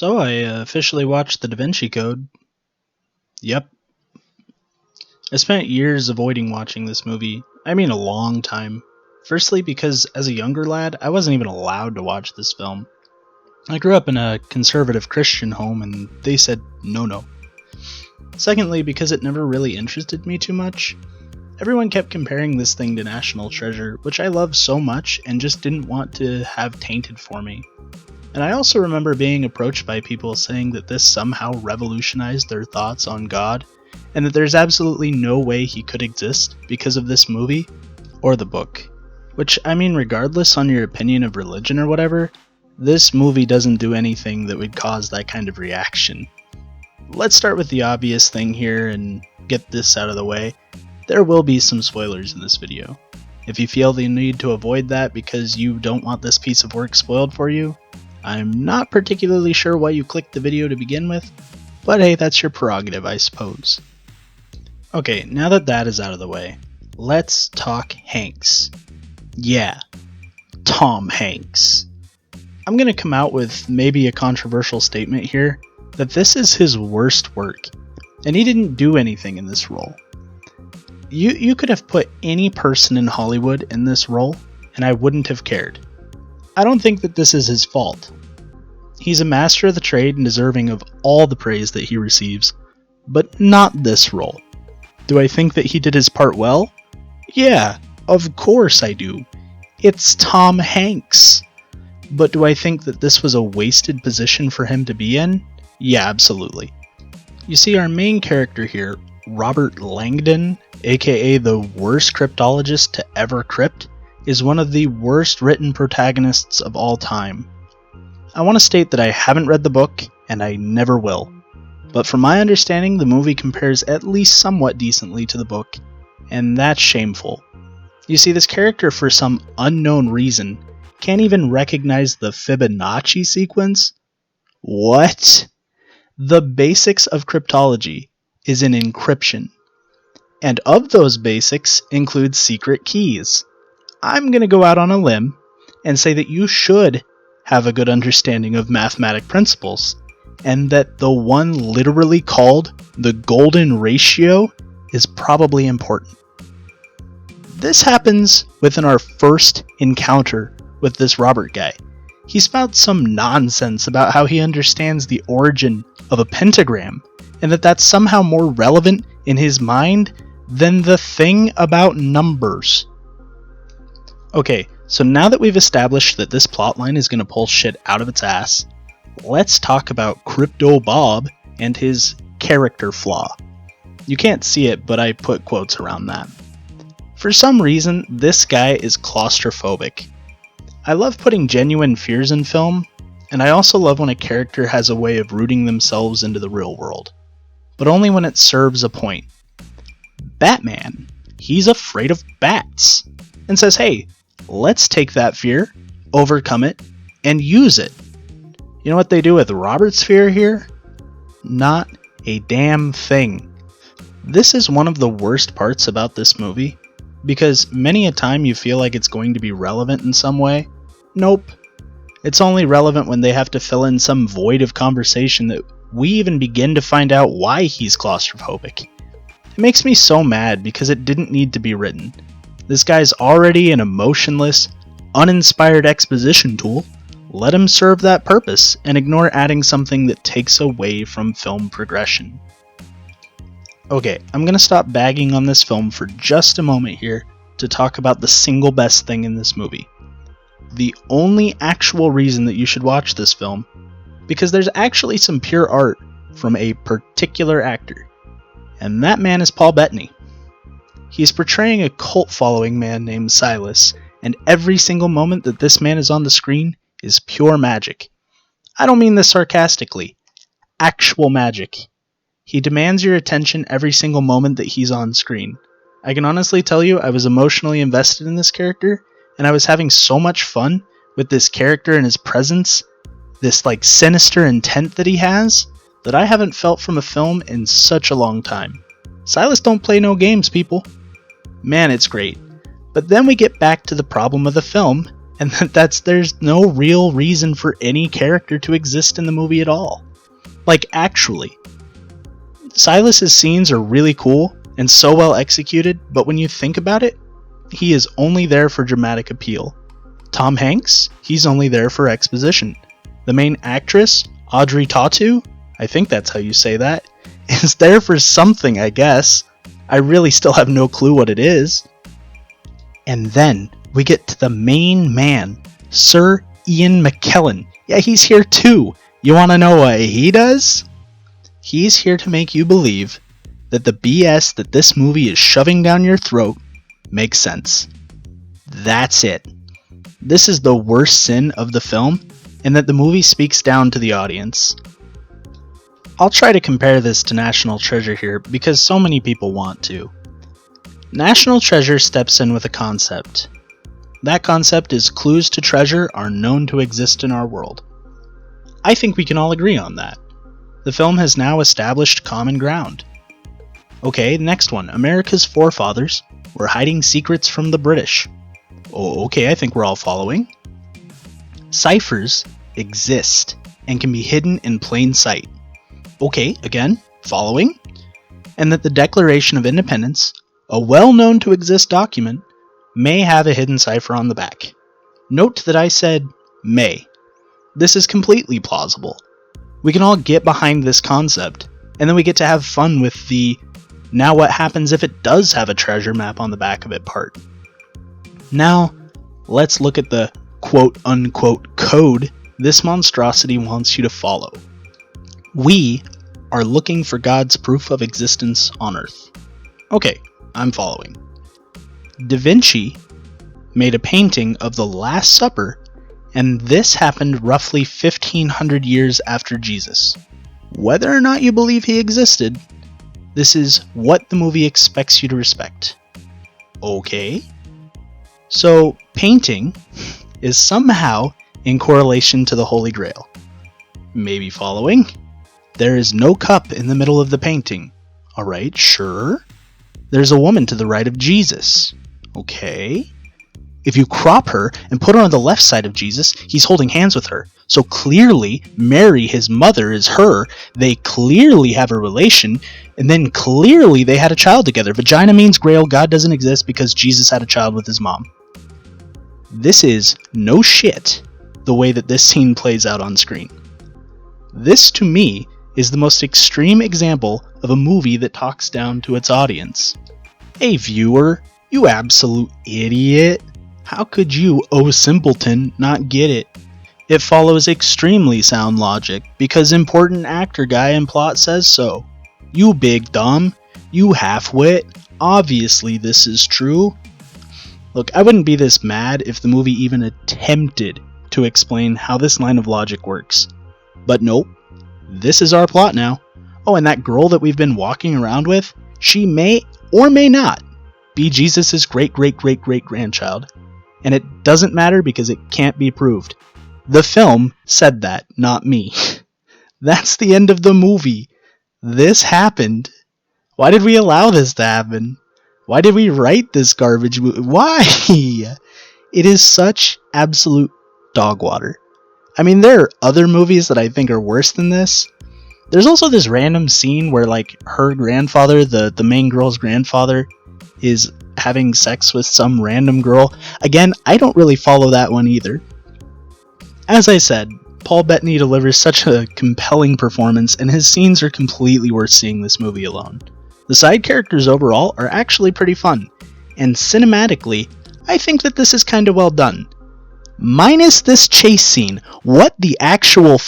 So I officially watched the Da Vinci Code. Yep. I spent years avoiding watching this movie. I mean a long time. Firstly, because as a younger lad, I wasn't even allowed to watch this film. I grew up in a conservative Christian home and they said no. Secondly, because it never really interested me too much. Everyone kept comparing this thing to National Treasure, which I love so much and just didn't want to have tainted for me. And I also remember being approached by people saying that this somehow revolutionized their thoughts on God, and that there's absolutely no way he could exist because of this movie or the book. Which, I mean, regardless on your opinion of religion or whatever, this movie doesn't do anything that would cause that kind of reaction. Let's start with the obvious thing here and get this out of the way. There will be some spoilers in this video. If you feel the need to avoid that because you don't want this piece of work spoiled for you, I'm not particularly sure why you clicked the video to begin with, but hey, that's your prerogative, I suppose. Okay, now that that is out of the way, let's talk Hanks. Yeah, Tom Hanks. I'm gonna come out with maybe a controversial statement here, that this is his worst work, and he didn't do anything in this role. You could have put any person in Hollywood in this role, and I wouldn't have cared. I don't think that this is his fault. He's a master of the trade and deserving of all the praise that he receives, but not this role. Do I think that he did his part well? Yeah, of course I do. It's Tom Hanks. But do I think that this was a wasted position for him to be in? Yeah, absolutely. You see, our main character here, Robert Langdon, aka the worst cryptologist to ever crypt, is one of the worst written protagonists of all time. I want to state that I haven't read the book, and I never will. But from my understanding, the movie compares at least somewhat decently to the book, and that's shameful. You see, this character, for some unknown reason, can't even recognize the Fibonacci sequence? What? The basics of cryptology is in encryption, and of those basics include secret keys. I'm going to go out on a limb and say that you should have a good understanding of mathematic principles, and that the one literally called the golden ratio is probably important. This happens within our first encounter with this Robert guy. He spouts some nonsense about how he understands the origin of a pentagram, and that that's somehow more relevant in his mind than the thing about numbers. Okay, so now that we've established that this plotline is going to pull shit out of its ass, let's talk about Crypto Bob and his character flaw. You can't see it, but I put quotes around that. For some reason, this guy is claustrophobic. I love putting genuine fears in film, and I also love when a character has a way of rooting themselves into the real world, but only when it serves a point. Batman, he's afraid of bats, and says, hey, let's take that fear, overcome it, and use it. You know what they do with Robert's fear here? Not a damn thing. This is one of the worst parts about this movie, because many a time you feel like it's going to be relevant in some way. Nope. It's only relevant when they have to fill in some void of conversation that we even begin to find out why he's claustrophobic. It makes me so mad because it didn't need to be written. This guy's already an emotionless, uninspired exposition tool. Let him serve that purpose and ignore adding something that takes away from film progression. Okay, I'm gonna stop bagging on this film for just a moment here to talk about the single best thing in this movie. The only actual reason that you should watch this film, because there's actually some pure art from a particular actor, and that man is Paul Bettany. He's portraying a cult-following man named Silas, and every single moment that this man is on the screen is pure magic. I don't mean this sarcastically. Actual magic. He demands your attention every single moment that he's on screen. I can honestly tell you I was emotionally invested in this character, and I was having so much fun with this character and his presence, this like sinister intent that he has, that I haven't felt from a film in such a long time. Silas don't play no games, people. Man, it's great. But then we get back to the problem of the film, and there's no real reason for any character to exist in the movie at all. Like, actually. Silas's scenes are really cool and so well executed, but when you think about it, he is only there for dramatic appeal. Tom Hanks, he's only there for exposition. The main actress, Audrey Tautou, I think that's how you say that, is there for something, I guess. I really still have no clue what it is. And then we get to the main man, Sir Ian McKellen. Yeah, he's here too. You want to know what he does? He's here to make you believe that the BS that this movie is shoving down your throat makes sense. That's it. This is the worst sin of the film, and that the movie speaks down to the audience. I'll try to compare this to National Treasure here because so many people want to. National Treasure steps in with a concept. That concept is clues to treasure are known to exist in our world. I think we can all agree on that. The film has now established common ground. Okay, next one. America's forefathers were hiding secrets from the British. Oh, okay, I think we're all following. Ciphers exist and can be hidden in plain sight. Okay, again, following. And that the Declaration of Independence, a well-known to exist document, may have a hidden cipher on the back. Note that I said may. This is completely plausible. We can all get behind this concept, and then we get to have fun with the now what happens if it does have a treasure map on the back of it part. Now, let's look at the quote-unquote code this monstrosity wants you to follow. We are looking for God's proof of existence on Earth. Okay, I'm following. Da Vinci made a painting of the Last Supper, and this happened roughly 1500 years after Jesus. Whether or not you believe he existed, this is what the movie expects you to respect. Okay? So, painting is somehow in correlation to the Holy Grail. Maybe following? There is no cup in the middle of the painting. Alright, sure. There's a woman to the right of Jesus. Okay. If you crop her and put her on the left side of Jesus, he's holding hands with her. So clearly, Mary, his mother, is her. They clearly have a relation, and then clearly they had a child together. Vagina means grail. God doesn't exist because Jesus had a child with his mom. This is no shit the way that this scene plays out on screen. This, to me, is the most extreme example of a movie that talks down to its audience. Hey viewer, you absolute idiot. How could you, oh simpleton, not get it? It follows extremely sound logic because important actor guy and plot says so. You big dumb, you half-wit, obviously this is true. Look, I wouldn't be this mad if the movie even attempted to explain how this line of logic works. But nope, this is our plot now. Oh, and that girl that we've been walking around with, she may or may not be Jesus' great-great-great-great-grandchild. And it doesn't matter because it can't be proved. The film said that, not me. That's the end of the movie. This happened. Why did we allow this to happen? Why did we write this garbage movie? Why? It is such absolute dog water. I mean, there are other movies that I think are worse than this. There's also this random scene where, like, her grandfather, the main girl's grandfather, is having sex with some random girl. Again, I don't really follow that one either. As I said, Paul Bettany delivers such a compelling performance, and his scenes are completely worth seeing this movie alone. The side characters overall are actually pretty fun, and cinematically, I think that this is kinda well done. Minus this chase scene, what the actual